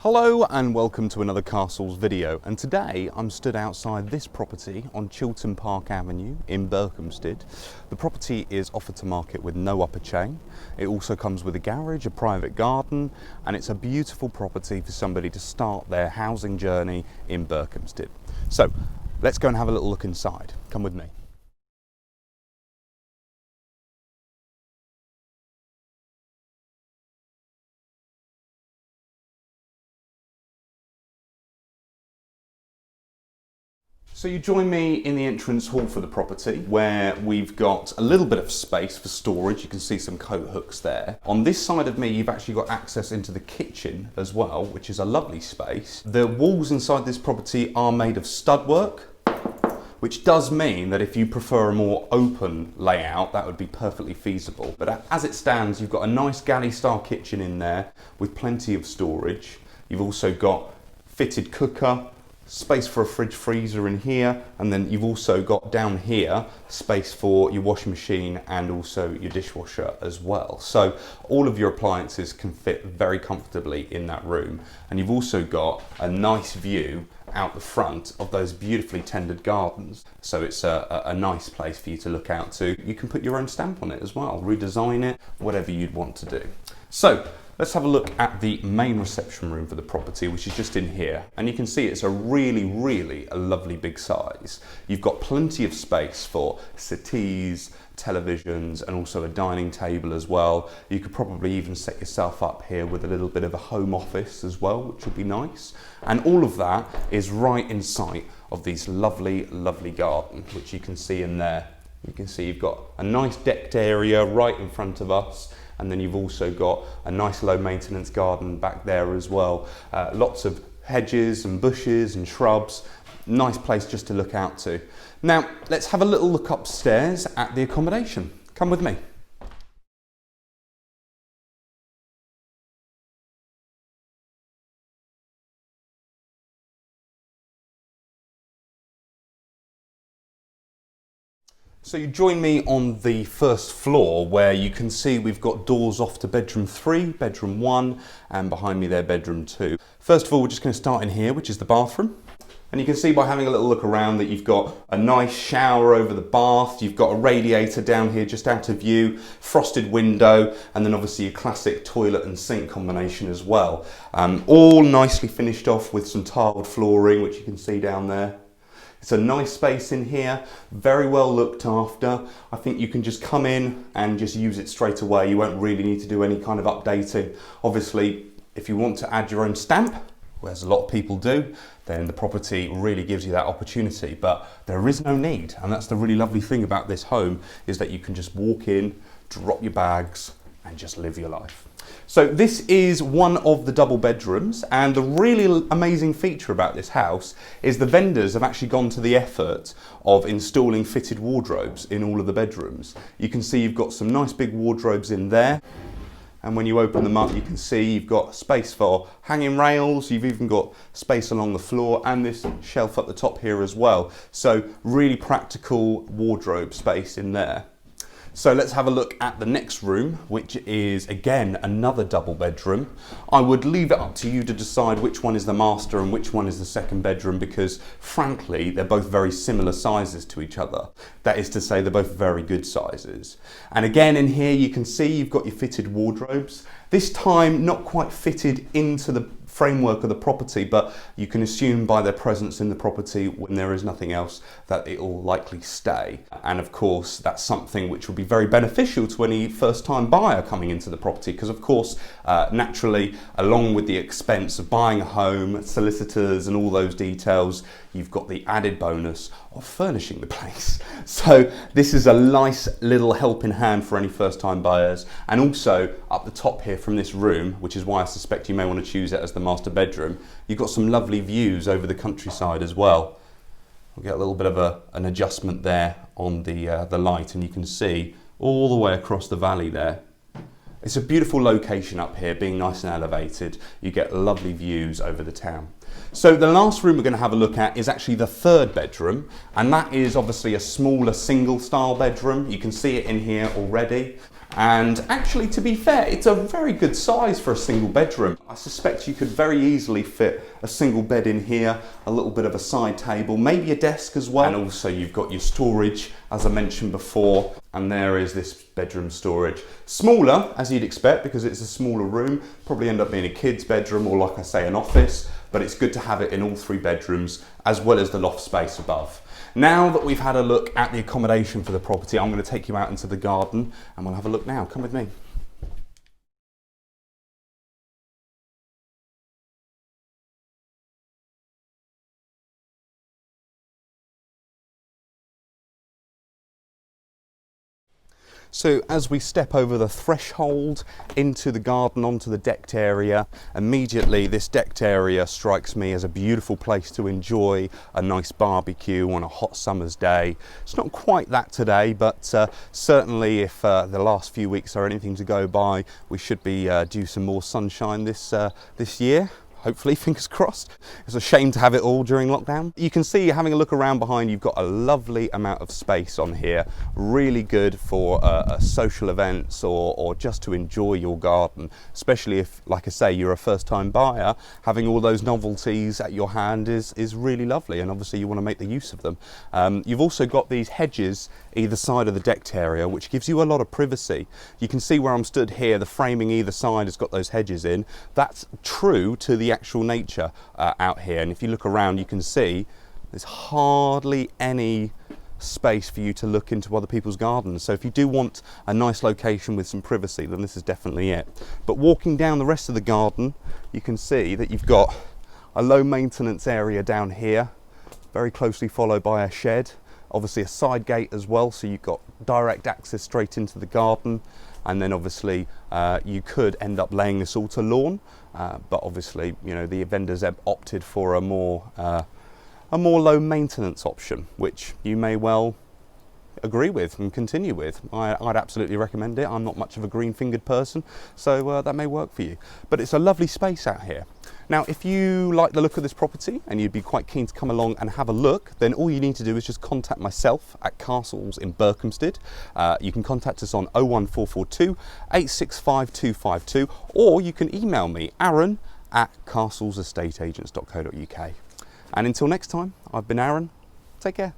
Hello and welcome to another Castles video, and today I'm stood outside this property on Chiltern Park Avenue in Berkhamsted. The property is offered to market with no upper chain. It also comes with a garage, a private garden, and it's a beautiful property for somebody to start their housing journey in Berkhamsted. So let's go and have a little look inside. Come with me. So you join me in the entrance hall for the property, where we've got a little bit of space for storage. You can see some coat hooks there. On this side of me, you've actually got access into the kitchen as well, which is a lovely space. The walls inside this property are made of stud work, which does mean that if you prefer a more open layout, that would be perfectly feasible. But as it stands, you've got a nice galley style kitchen in there with plenty of storage. You've also got fitted cooker, space for a fridge freezer in here, and then you've also got down here space for your washing machine and also your dishwasher as well. So all of your appliances can fit very comfortably in that room, and you've also got a nice view out the front of those beautifully tended gardens. So it's a nice place for you to look out to. You can put your own stamp on it as well, redesign it, whatever you'd want to do. So let's have a look at the main reception room for the property, which is just in here. And you can see it's a really lovely big size. You've got plenty of space for settees, televisions, and also a dining table as well. You could probably even set yourself up here with a little bit of a home office as well, which would be nice. And all of that is right in sight of these lovely gardens, which you can see in there. You can see you've got a nice decked area right in front of us. And then you've also got a nice low maintenance garden back there as well. Lots of hedges and bushes and shrubs. Nice place just to look out to. Now, let's have a little look upstairs at the accommodation. Come with me. So you join me on the first floor, where you can see we've got doors off to bedroom 3, bedroom 1, and behind me there, bedroom 2. First of all, we're just going to start in here, which is the bathroom. And you can see by having a little look around that you've got a nice shower over the bath, you've got a radiator down here just out of view, frosted window, and then obviously a classic toilet and sink combination as well. All nicely finished off with some tiled flooring, which you can see down there. It's a nice space in here, very well looked after. I think you can just come in and just use it straight away. You won't really need to do any kind of updating. Obviously, if you want to add your own stamp, as a lot of people do, then the property really gives you that opportunity, but there is no need. And that's the really lovely thing about this home, is that you can just walk in, drop your bags, and just live your life. So this is one of the double bedrooms, and the really amazing feature about this house is the vendors have actually gone to the effort of installing fitted wardrobes in all of the bedrooms. You can see you've got some nice big wardrobes in there, and when you open them up you can see you've got space for hanging rails, you've even got space along the floor and this shelf up the top here as well. So really practical wardrobe space in there. So let's have a look at the next room, which is again another double bedroom. I would leave it up to you to decide which one is the master and which one is the second bedroom, because frankly they're both very similar sizes to each other. That is to say, they're both very good sizes. And again in here you can see you've got your fitted wardrobes. This time not quite fitted into the framework of the property, but you can assume by their presence in the property when there is nothing else that it will likely stay. And of course that's something which will be very beneficial to any first time buyer coming into the property, because of course naturally, along with the expense of buying a home, solicitors and all those details, you've got the added bonus of furnishing the place. So this is a nice little helping hand for any first time buyers. And also up the top here from this room, which is why I suspect you may want to choose it as the master bedroom, you've got some lovely views over the countryside as well. We'll get a little bit of an adjustment there on the light, and you can see all the way across the valley there. It's a beautiful location up here, being nice and elevated. You get lovely views over the town. So the last room we're going to have a look at is actually the third bedroom, and that is obviously a smaller single style bedroom. You can see it in here already. And actually, to be fair, it's a very good size for a single bedroom. I suspect you could very easily fit a single bed in here, a little bit of a side table, maybe a desk as well. And also you've got your storage, as I mentioned before, and there is this bedroom storage. Smaller, as you'd expect, because it's a smaller room, probably end up being a kid's bedroom or, like I say, an office, but it's good to have it in all three bedrooms, as well as the loft space above. Now that we've had a look at the accommodation for the property, I'm going to take you out into the garden and we'll have a look now. Come with me. So as we step over the threshold into the garden, onto the decked area, immediately this decked area strikes me as a beautiful place to enjoy a nice barbecue on a hot summer's day. It's not quite that today, but certainly if the last few weeks are anything to go by, we should be due some more sunshine this year. Hopefully, fingers crossed. It's a shame to have it all during lockdown. You can see, having a look around behind, you've got a lovely amount of space on here. Really good for social events or just to enjoy your garden, especially if, like I say, you're a first-time buyer. Having all those novelties at your hand is really lovely, and obviously you want to make the use of them. You've also got these hedges either side of the decked area, which gives you a lot of privacy. You can see where I'm stood here, the framing either side has got those hedges in. That's true to the actual nature out here, and if you look around you can see there's hardly any space for you to look into other people's gardens. So if you do want a nice location with some privacy, then this is definitely it. But walking down the rest of the garden, you can see that you've got a low maintenance area down here, very closely followed by a shed, obviously a side gate as well, so you've got direct access straight into the garden. And then obviously you could end up laying this all to lawn, but obviously, you know, the vendors have opted for a more low maintenance option, which you may well agree with and continue with. I'd absolutely recommend it. I'm not much of a green fingered person, so that may work for you. But it's a lovely space out here. Now, if you like the look of this property and you'd be quite keen to come along and have a look, then all you need to do is just contact myself at Castles in Berkhamsted. You can contact us on 01442 865 252, or you can email me, Aaron at castlesestateagents.co.uk. And until next time, I've been Aaron. Take care.